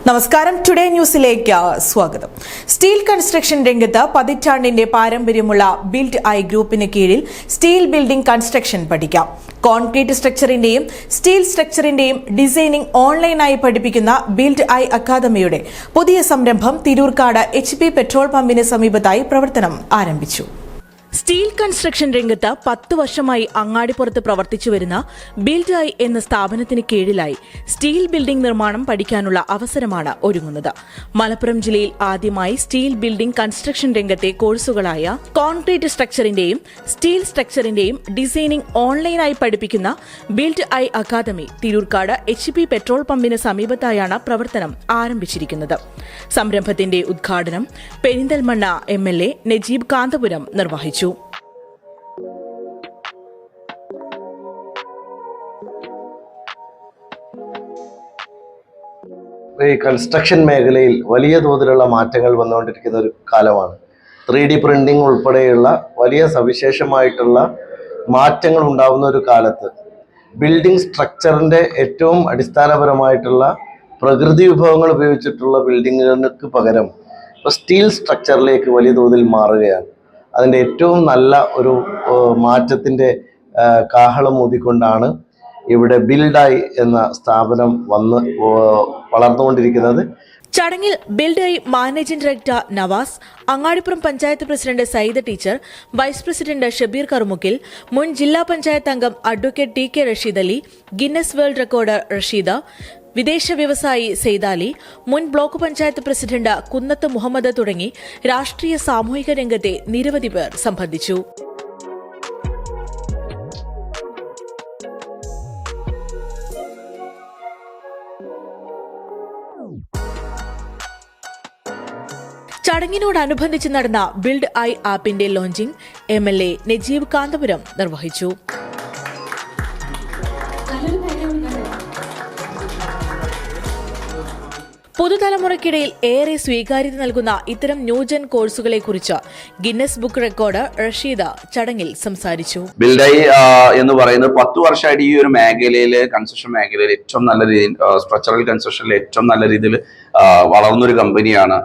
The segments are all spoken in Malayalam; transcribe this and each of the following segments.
നമസ്കാരം. ടുഡേ ന്യൂസിലേക്ക് സ്വാഗതം. സ്റ്റീൽ കൺസ്ട്രക്ഷൻ രംഗത്ത് പതിറ്റാണ്ടിന്റെ പാരമ്പര്യമുള്ള ബിൽഡ് ഐ ഗ്രൂപ്പിന് കീഴിൽ സ്റ്റീൽ ബിൽഡിംഗ് കൺസ്ട്രക്ഷൻ പഠിക്കാം. കോൺക്രീറ്റ് സ്ട്രക്ചറിന്റെയും സ്റ്റീൽ സ്ട്രക്ചറിന്റെയും ഡിസൈനിംഗ് ഓൺലൈനായി പഠിപ്പിക്കുന്ന ബിൽഡ് ഐ അക്കാദമിയുടെ പുതിയ സംരംഭം തിരൂർക്കാട് HP പെട്രോൾ പമ്പിന് സമീപത്തായി പ്രവർത്തനം ആരംഭിച്ചു. സ്റ്റീൽ കൺസ്ട്രക്ഷൻ രംഗത്ത് 10 വർഷമായി അങ്ങാടിപ്പുറത്ത് പ്രവർത്തിച്ചുവരുന്ന ബിൽഡ് ഐ എന്ന സ്ഥാപനത്തിന് കീഴിലായി സ്റ്റീൽ ബിൽഡിംഗ് നിർമ്മാണം പഠിക്കാനുള്ള അവസരമാണ് ഒരുങ്ങുന്നത്. മലപ്പുറം ജില്ലയിൽ ആദ്യമായി സ്റ്റീൽ ബിൽഡിംഗ് കൺസ്ട്രക്ഷൻ രംഗത്തെ കോഴ്സുകളായ കോൺക്രീറ്റ് സ്ട്രക്ചറിന്റെയും സ്റ്റീൽ സ്ട്രക്ചറിന്റെയും ഡിസൈനിംഗ് ഓൺലൈനായി പഠിപ്പിക്കുന്ന build I academy Thirurkad HP petrol പമ്പിന് സമീപത്തായാണ് പ്രവർത്തനം ആരംഭിച്ചിരിക്കുന്നത്. സംരംഭത്തിന്റെ ഉദ്ഘാടനം പെരിന്തൽമണ്ണ MLA നജീബ് കാന്തപുരം നിർവഹിച്ചു. ഈ കൺസ്ട്രക്ഷൻ മേഖലയിൽ വലിയ തോതിലുള്ള മാറ്റങ്ങൾ വന്നുകൊണ്ടിരിക്കുന്ന ഒരു കാലമാണ്. 3D പ്രിന്റിംഗ് ഉൾപ്പെടെയുള്ള വലിയ സവിശേഷമായിട്ടുള്ള മാറ്റങ്ങൾ ഉണ്ടാകുന്ന ഒരു കാലത്ത് ബിൽഡിംഗ് സ്ട്രക്ചറിൻ്റെ ഏറ്റവും അടിസ്ഥാനപരമായിട്ടുള്ള പ്രകൃതി വിഭവങ്ങൾ ഉപയോഗിച്ചിട്ടുള്ള ബിൽഡിങ്ങുകൾക്ക് പകരം ഇപ്പോൾ സ്റ്റീൽ സ്ട്രക്ചറിലേക്ക് വലിയ തോതിൽ മാറുകയാണ്. അതിൻ്റെ ഏറ്റവും നല്ല ഒരു മാറ്റത്തിൻ്റെ കാഹളം ഊതിക്കൊണ്ടാണ് ഇവിടെ ബിൽഡ് ഐ എന്ന സ്ഥാപനം വളർന്നുകൊണ്ടിരിക്കുന്നത്. ചടങ്ങിൽ build I managing director Navas, Angadippuram panchayat president Sayyid teacher, vice president Shabeer Karumukkil, മുൻ ജില്ലാ പഞ്ചായത്ത് അംഗം advocate TK Rasheed Ali, Guinness world record Rasheeda, വിദേശ വ്യവസായി സെയ്താലി, മുൻ ബ്ലോക്ക് പഞ്ചായത്ത് പ്രസിഡന്റ് കുന്നത്ത് മുഹമ്മദ് തുടങ്ങി രാഷ്ട്രീയ സാമൂഹിക രംഗത്തെ നിരവധി പേർ സംബന്ധിച്ചു. ചടങ്ങിനോടനുബന്ധിച്ച് നടന്ന ബിൽഡ് ഐ ആപ്പിന്റെ ലോഞ്ചിംഗ് MLA നജീബ് കാന്തപുരം നിർവഹിച്ചു. പുതുതലമുറയ്ക്കിടയിൽ ഏറെ സ്വീകാര്യത നൽകുന്ന ഇത്തരം ന്യൂജൻ കോഴ്സുകളെക്കുറിച്ച് ഗിന്നസ് ബുക്ക് റെക്കോർഡ് റഷീദ ചടങ്ങിൽ സംസാരിച്ചു. ബിൽഡ് ഐ എന്ന് പറയുന്നത് 10 വർഷമായിട്ട് ഈ ഒരു മേഖലയില്, കൺസ്ട്രക്ഷൻ മേഖലയിൽ ഏറ്റവും നല്ല രീതിയിൽ, സ്ട്രക്ചറൽ കൺസ്ട്രക്ഷനിൽ ഏറ്റവും നല്ല രീതിയിൽ വളർന്നൊരു കമ്പനിയാണ്.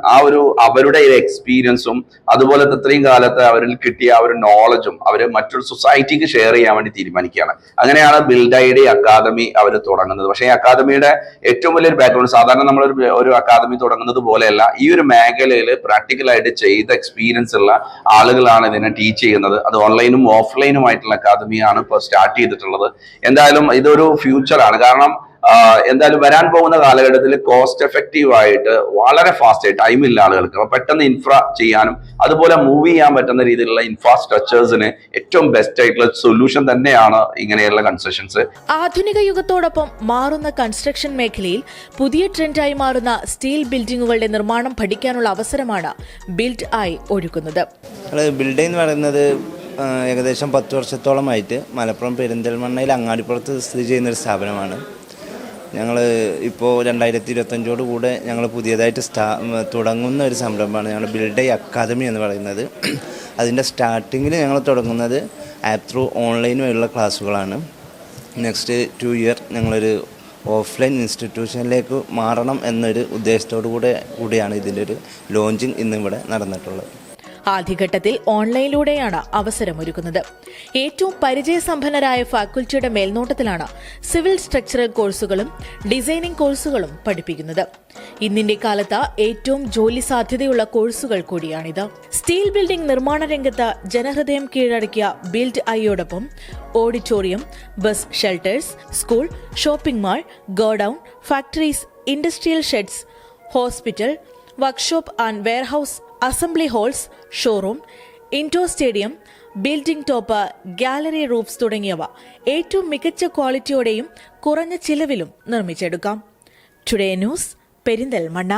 അവരുടെ എക്സ്പീരിയൻസും അതുപോലെ ഇത്രയും കാലത്ത് അവരിൽ കിട്ടിയ ആ ഒരു നോളജും അവര് മറ്റൊരു സൊസൈറ്റിക്ക് ഷെയർ ചെയ്യാൻ വേണ്ടി തീരുമാനിക്കുകയാണ്. അങ്ങനെയാണ് ബിൽഡ് ഐയുടെ അക്കാദമി അവർ തുടങ്ങുന്നത്. പക്ഷേ ഈ അക്കാദമിയുടെ ഏറ്റവും വലിയൊരു ബാക്ക്ഗ്രൗണ്ട്, സാധാരണ നമ്മളൊരു അക്കാദമി തുടങ്ങുന്നത് പോലെയല്ല, ഈ ഒരു മേഖലയിൽ പ്രാക്ടിക്കലായിട്ട് ചെയ്ത എക്സ്പീരിയൻസ് ഉള്ള ആളുകളാണ് ഇതിനെ ടീച്ച് ചെയ്യുന്നത്. അത് ഓൺലൈനും ഓഫ്ലൈനുമായിട്ടുള്ള അക്കാദമിയാണ് ഇപ്പോൾ സ്റ്റാർട്ട് ചെയ്തിട്ടുള്ളത്. എന്തായാലും ഇതൊരു ഫ്യൂച്ചറാണ്. കാരണം എന്തായാലും വരാൻ പോകുന്ന കാലഘട്ടത്തിൽ കോസ്റ്റ് എഫക്റ്റീവ് ആയിട്ട് വളരെ ഫാസ്റ്റ് ആയിട്ട് ടൈമില്ല ആളുകൾക്ക്, അപ്പൊ പെട്ടെന്ന് ഇൻഫ്ര ചെയ്യാനും അതുപോലെ മൂവ് ചെയ്യാൻ പറ്റുന്ന രീതിയിലുള്ള ഇൻഫ്രാസ്ട്രക്ചേഴ്സിന് ഏറ്റവും ബെസ്റ്റ് ആയിട്ടുള്ള സൊല്യൂഷൻ തന്നെയാണ് ഇങ്ങനെയുള്ള കൺസ്ട്രക്ഷൻസ്. ആധുനിക യുഗത്തോടൊപ്പം മാറുന്ന കൺസ്ട്രക്ഷൻ മേഖലയിൽ പുതിയ ട്രെൻഡായി മാറുന്ന സ്റ്റീൽ ബിൽഡിങ്ങുകളുടെ നിർമ്മാണം പഠിക്കാനുള്ള അവസരമാണ് ബിൽഡ് ഐ ഒരുക്കുന്നത്. ബിൽഡ് ഐ എന്ന് പറയുന്നത് ഏകദേശം 10 വർഷത്തോളമായിട്ട് മലപ്പുറം പെരിന്തൽമണ്ണയിൽ അങ്ങാടിപ്പുറത്ത് സ്ഥിതി ചെയ്യുന്നൊരു സ്ഥാപനമാണ്. ഞങ്ങൾ ഇപ്പോൾ 2025 കൂടെ ഞങ്ങൾ പുതിയതായിട്ട് തുടങ്ങുന്ന ഒരു സംരംഭമാണ് ഞങ്ങൾ ബിൽഡ് ഐ അക്കാദമി എന്ന് പറയുന്നത്. അതിൻ്റെ സ്റ്റാർട്ടിങ്ങിൽ ഞങ്ങൾ തുടങ്ങുന്നത് ആപ്പ് ത്രൂ ഓൺലൈൻ വഴിയുള്ള ക്ലാസ്സുകളാണ്. നെക്സ്റ്റ് 2 ഇയർ ഞങ്ങളൊരു ഓഫ്ലൈൻ ഇൻസ്റ്റിറ്റ്യൂഷനിലേക്ക് മാറണം എന്നൊരു ഉദ്ദേശത്തോടു കൂടിയാണ് ഇതിൻ്റെ ഒരു ലോഞ്ചിങ് ഇന്നിവിടെ നടന്നിട്ടുള്ളത്. ആദ്യഘട്ടത്തിൽ ഓൺലൈനിലൂടെയാണ് അവസരമൊരുക്കുന്നത്. ഏറ്റവും പരിചയസമ്പന്നരായ ഫാക്കൽറ്റിയുടെ മേൽനോട്ടത്തിലാണ് സിവിൽ സ്ട്രക്ചറൽ കോഴ്സുകളും ഡിസൈനിംഗ് കോഴ്സുകളും പഠിപ്പിക്കുന്നത്. ഇന്നിന്റെ കാലത്ത് ഏറ്റവും ജോലി സാധ്യതയുള്ള കോഴ്സുകൾ കൂടിയാണിത്. സ്റ്റീൽ ബിൽഡിംഗ് നിർമ്മാണ രംഗത്ത് ജനഹൃദയം കീഴടക്കിയ ബിൽഡ് ഐയോടൊപ്പം auditorium, bus shelters, school, shopping mall, godown, factories, industrial sheds, hospital, workshop and warehouse, assembly halls, showroom, indoor stadium, building top, gallery roofs തുടങ്ങിയവ ഏറ്റവും മികച്ച ക്വാളിറ്റിയോടെയും കുറഞ്ഞ ചിലവിലും നിർമ്മിച്ചെടുക്കാം. Today news, Perinthalmanna.